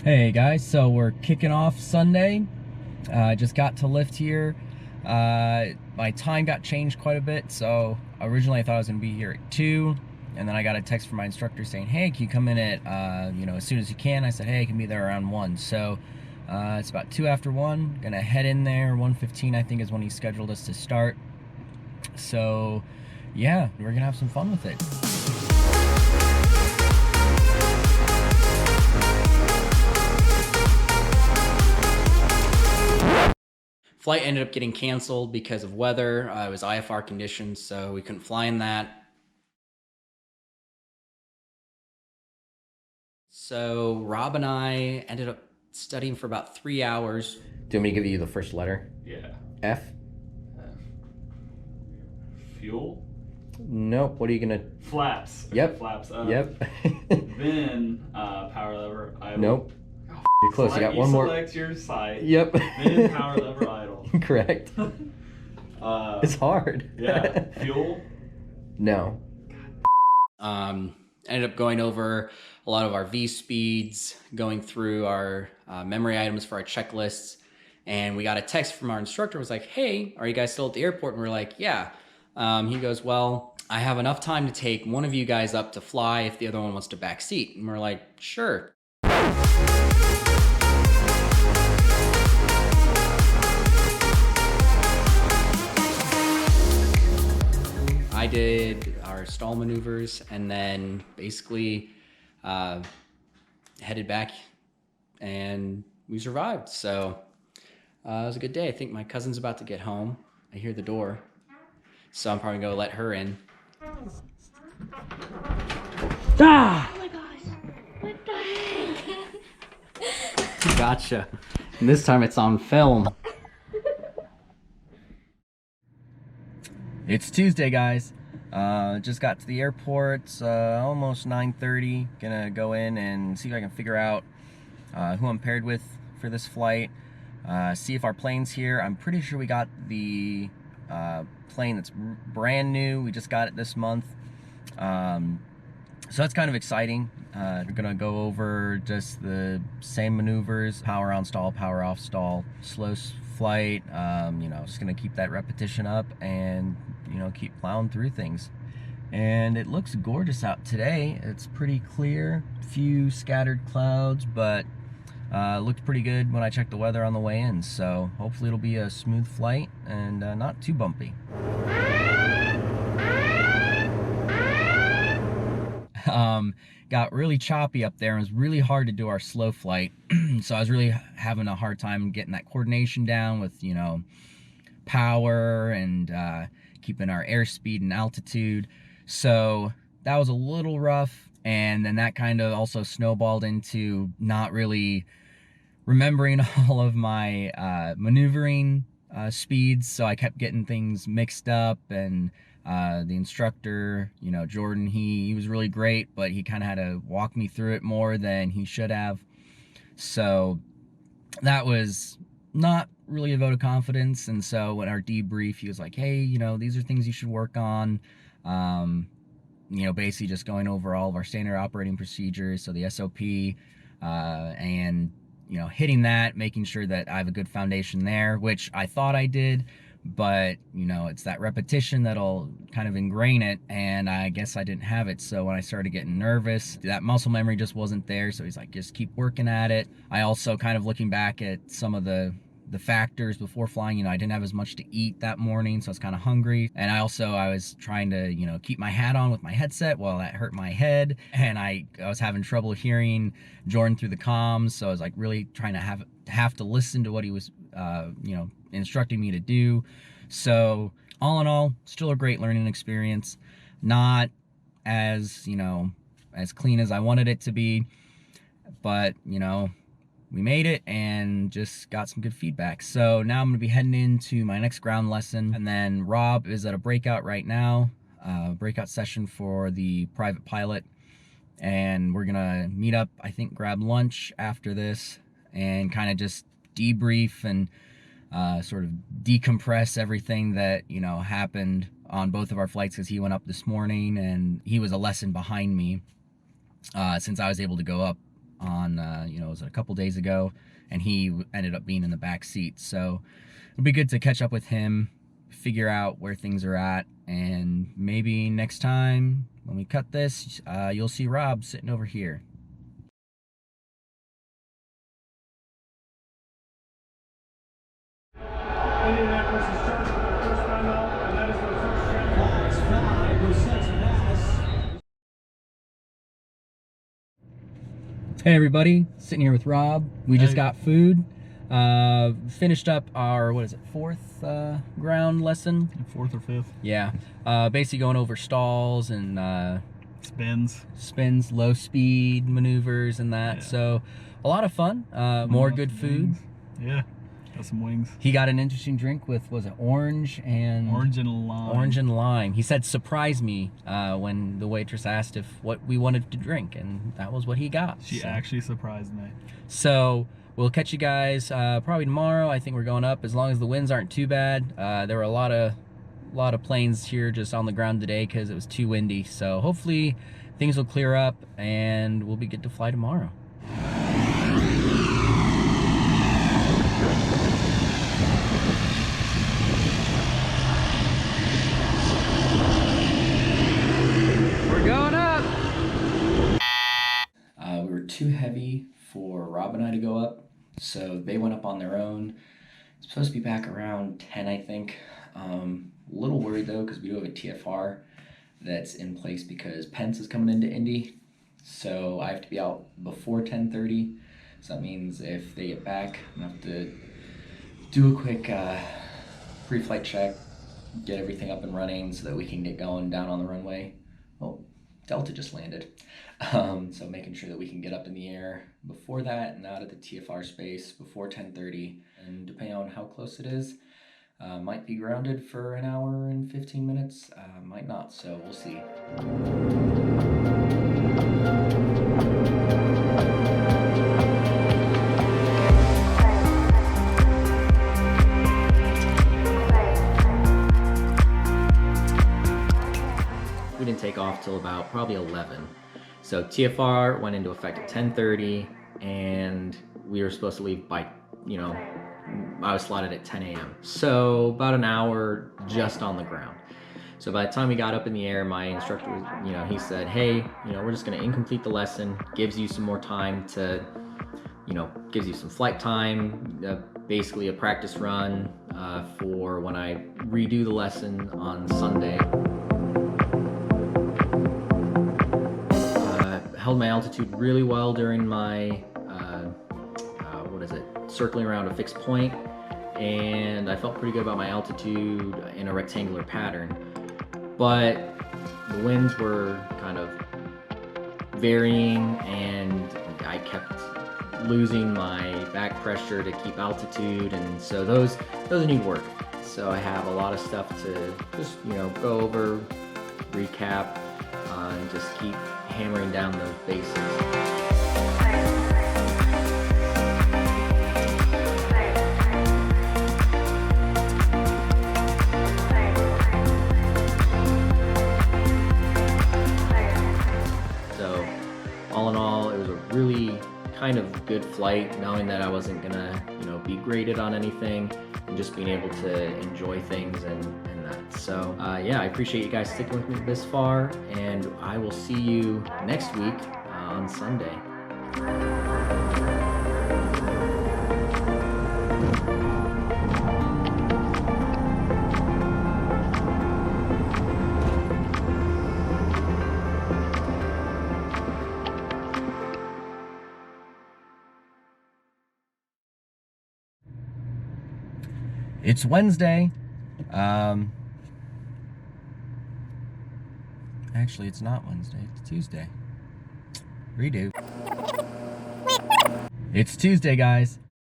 Hey guys, so we're kicking off Sunday. Just got to lift here. My time got changed quite a bit, so originally I thought I was gonna be here at 2, and then I got a text from my instructor saying, hey, can you come in at, as soon as you can? I said, hey, I can be there around 1. So it's about 2 after 1. Gonna head in there. 1:15 I think is when he scheduled us to start. So yeah, we're gonna have some fun with it. Flight ended up getting canceled because of weather. It was IFR conditions, so we couldn't fly in that. So Rob and I ended up studying for about 3 hours. Do you want me to give you the first letter? Yeah. F? Fuel? Nope. What are you gonna? Flaps. Yep. Flaps. Yep. Then power lever idle. Nope. You're close. You got one more. Select your site. Yep. Then power lever idle. Correct. It's hard. Yeah. Fuel? No. Ended up going over a lot of our V speeds, going through our memory items for our checklists, and we got a text from our instructor. It was like, hey, are you guys still at the airport? And we're like, yeah. He goes, well, I have enough time to take one of you guys up to fly if the other one wants to back seat. And we're like, sure. I did our stall maneuvers and then basically headed back, and we survived. So it was a good day. I think my cousin's about to get home. I hear the door, so I'm probably gonna let her in. Ah! Oh my gosh. What the heck? Gotcha. And this time it's on film. It's Tuesday, guys. Just got to the airport, almost 9:30. Gonna go in and see if I can figure out who I'm paired with for this flight. See if our plane's here. I'm pretty sure we got the plane that's brand new. We just got it this month. So that's kind of exciting. We're gonna go over just the same maneuvers: power on stall, power off stall, slow flight. Just gonna keep that repetition up and keep plowing through things. And it looks gorgeous out today. It's pretty clear, few scattered clouds, but looked pretty good when I checked the weather on the way in. So hopefully it'll be a smooth flight and not too bumpy. Got really choppy up there, and it was really hard to do our slow flight. So I was really having a hard time getting that coordination down with, power and keeping our airspeed and altitude. So that was a little rough, and then that kind of also snowballed into not really remembering all of my maneuvering speeds, so I kept getting things mixed up. And the instructor, Jordan, he was really great, but he kind of had to walk me through it more than he should have. So that was not really a vote of confidence. And so when our debrief, he was like, hey, these are things you should work on. Basically just going over all of our standard operating procedures, so the SOP, and hitting that, making sure that I have a good foundation there, which I thought I did. But it's that repetition that'll kind of ingrain it, and I guess I didn't have it. So when I started getting nervous, that muscle memory just wasn't there. So he's like, just keep working at it. I also, kind of looking back at some of the factors before flying, I didn't have as much to eat that morning, so I was kind of hungry. And I was trying to keep my hat on with my headset. Well, that hurt my head, and I was having trouble hearing Jordan through the comms, so I was like really trying to have to listen to what he was instructing me to do. So all in all, still a great learning experience. Not as as clean as I wanted it to be, but we made it and just got some good feedback. So now I'm gonna be heading into my next ground lesson, and then Rob is at a breakout right now, breakout session for the private pilot, and we're gonna meet up, I think grab lunch after this, and kind of just debrief and sort of decompress everything that happened on both of our flights, because he went up this morning and he was a lesson behind me, since I was able to go up on, was it a couple days ago, and he ended up being in the back seat. So it'll be good to catch up with him, figure out where things are at, and maybe next time when we cut this, you'll see Rob sitting over here. Indianapolis is charged with their first timeout, and that is their first chance. Hey everybody, sitting here with Rob. We just got food. Finished up our, what is it, fourth ground lesson? Fourth or fifth. Yeah. Basically going over stalls and Spins. low speed maneuvers and that. Yeah. So a lot of fun. More good food. Yeah. Got some wings. He got an interesting drink with, was it orange and lime. Orange and lime. He said, "Surprise me," when the waitress asked if what we wanted to drink, and that was what he got. She actually surprised me. So we'll catch you guys probably tomorrow. I think we're going up as long as the winds aren't too bad. There were a lot of planes here just on the ground today because it was too windy. So hopefully things will clear up and we'll be good to fly tomorrow. We're going up. We were too heavy for Rob and I to go up, so they went up on their own. It's supposed to be back around 10, I think. A little worried though, because we do have a TFR that's in place because Pence is coming into Indy, so I have to be out before 10:30. So that means if they get back, I'm gonna have to do a quick pre-flight check, get everything up and running so that we can get going down on the runway. Oh, Delta just landed. So making sure that we can get up in the air before that and out of the TFR space before 10:30. And depending on how close it is, might be grounded for an hour and 15 minutes, might not, so we'll see. We didn't take off till about probably 11. So TFR went into effect at 10:30 and we were supposed to leave by, I was slotted at 10 a.m. So about an hour just on the ground. So by the time we got up in the air, my instructor was, he said, hey, we're just gonna incomplete the lesson, gives you some more time to, gives you some flight time, basically a practice run for when I redo the lesson on Sunday. Held my altitude really well during my, circling around a fixed point, and I felt pretty good about my altitude in a rectangular pattern. But the winds were kind of varying, and I kept losing my back pressure to keep altitude, and so those need work. So I have a lot of stuff to just go over, recap, and just keep hammering down those basics. So all in all, it was a really kind of good flight, knowing that I wasn't gonna be graded on anything, and just being able to enjoy things and that. So yeah, I appreciate you guys sticking with me this far, and I will see you next week on Sunday. It's Wednesday. Actually, it's not Wednesday. It's Tuesday. Redo. It's Tuesday, guys.